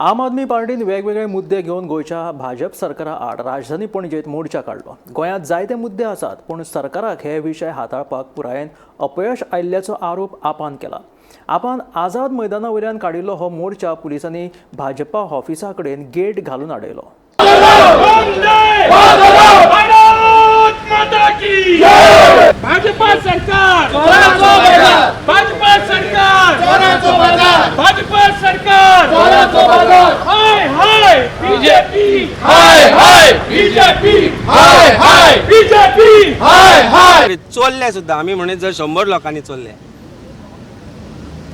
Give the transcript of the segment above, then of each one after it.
आम आदमी पार्टीन वेगवेगळे मुद्दे घेऊन गोयच्या भाजप सरकारा आड राजधानी पणजेत मोर्चा काढलो। गोंयांत जायते मुद्दे आसात, पण सरकाराक हे विषय हाताळपाक पुरायेन अपयश आयिल्ल्याचो आरोप आपान केला। आपान आझाद मैदाना वयल्यान काडिल्लो हो मोर्चा पुलिसांनी भाजपा ऑफिसा कडेन गेट घालून आडयलो। भाजपा सरकार भाजपा सरकार भाजपा सरकार हाय हाय बीजेपी हाय हाय बीजेपी हाय हाय बीजेपी हाय हाय चोरले सुद्धा आम्ही म्हणे जर 100 लोकांनी चोरले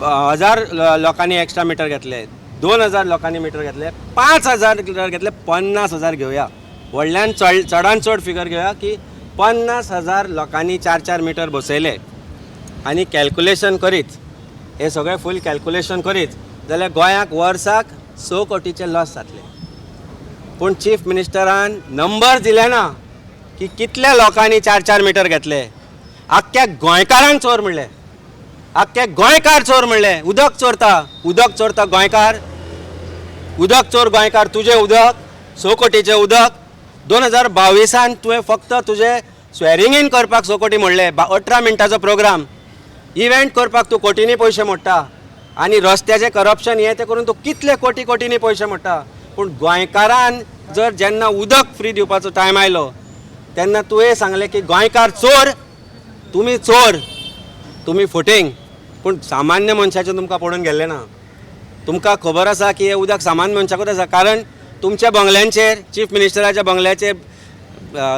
1000 लोकांनी एक्स्ट्रा मीटर घेतले 2000 लोकांनी मीटर घेतले 5000 मीटर घेतले 50000 घेऊया व्हडल्यान चडान चड फिगर घेऊया की 50000 लोकांनी 4-4 मीटर बसयले आणि कॅल्क्युलेशन करीत हे सगळे फूल कॅल्क्युलेशन करीत जाल्यार गोंयाक वर्साक 6 कोटीचे लॉस जातले। पूण चीफ मिनिस्टरान नंबर दिले ना की कितल्या लोकांनी 4-4 मीटर घेतले। आख्ख्या गोंयकारांक चोर म्हणले, आख्खे गोंयकार चोर म्हणले। उदक चोरता गोंयकार, उदक चोर गोंयकार। तुझे उदक 6 कोटीचे उदक 2022 तुवें फक्त तुझे स्वेरिंग इन करपाक 6 कोटी म्हणले। 18 मिनटाचो प्रोग्राम इव्हेंट करपाक तूं कोटींनी पयशे मोडटा आणि रस्त्याचे करप्शन हे ते करून तूं कितले कोटींनी पयशे मोडटा। पूण गोंयकारान जर जेन्ना उदक फ्री दिवपाचो टायम आयलो तेन्ना तुवें सांगलें की गोंयकार चोर, तुमी फुटींग। पूण सामान्य मनशाचें तुमकां पडून गेल्लें ना। तुमकां खबर आसा की हे उदक सामान्य मनशाकूच आसा, कारण तुमच्या बंगल्यांचेर, चीफ मिनिस्टराच्या बंगल्याचेर,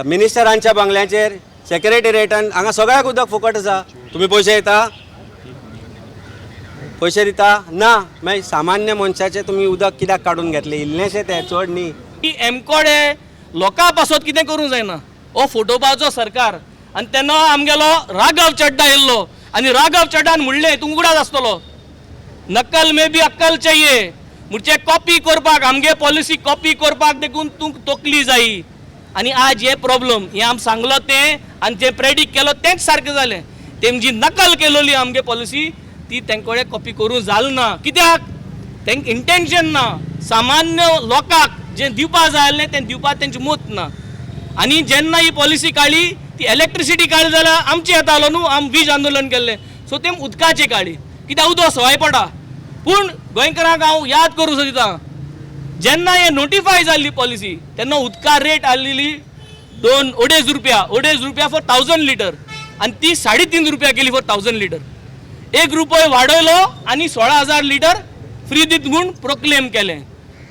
मिनिस्टरांच्या बंगल्याचेर, सेक्रेटरिएटान हांगा सगळ्याक उदक फुकट आसा। तुमी पयशे दिता ना। मागीर सामान्य मनशाचें तुमी उदक कित्याक काडून घेतले? इल्लेशें तें, चड न्ही। ही एमकोडे लोकां पासत कितें करूंक जायना हो फोटोवपाचो सरकार। आनी तेन्ना आमगेलो राघव चड्डा येयल्लो आनी राघव चड्डान म्हणलें तूं उगडाच आसतलो, नक्कल मे बी अक्कल चाहिए। म्हणजे कॉपी करपाक, आमगे पॉलिसी कॉपी करपाक देखून तूं तोकली जायी। आनी आज हे प्रॉब्लम हे आम सांगलो तें आनी जे प्रेडिक्ट केलो तेंच सारकें जालें। तेंची नकल केलोली आमगे पॉलिसी ती तेंकोडे कॉपी करूं जाल ना। कित्याक? तेंक इंटेन्शन ना। सामान्य लोकांक जे दिवपा जाय आसलें तें दिवपाक तेंची मूत ना। आनी जेन्ना ही पॉलिसी काडली ती इलेक्ट्रिसिटी काडली जाल्यार आमची येतालो न्हू, आम वीज आंदोलन केल्लें सो तें उदकाचें काडली कित्याक उदक सवाय पडा। पूण गोंयकारांक हांव याद करूं सोदिता, जेन्ना हे नोटिफाय जाल्ली पॉलिसी तेन्ना उदका रेट आसलेली 2.5 रुपया फॉर 1000 लिटर आनी ती 3.5 रुपया केली फॉर 1000 लिटर। 1 रुपया वाडयलो आनी 16,000 लिटर फ्री दीत म्हूण प्रोक्लेम केलें।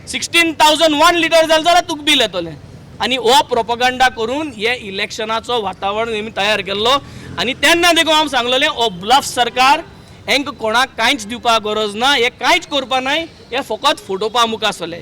16,001 लिटर जालें जाल्यार तुका बील येतलें। आनी हो प्रोपगंडा करून हे इलेक्शनाचो वातावरण आमी तयार केल्लो आनी तेन्ना देखून हांव सांगलेलें हो ब्लफ सरकार, हेंका कोणाक कांयच दिवपाक गरज ना, हे कांयच करपा नाय, हे फकत फोटोवपा मुखार आसले।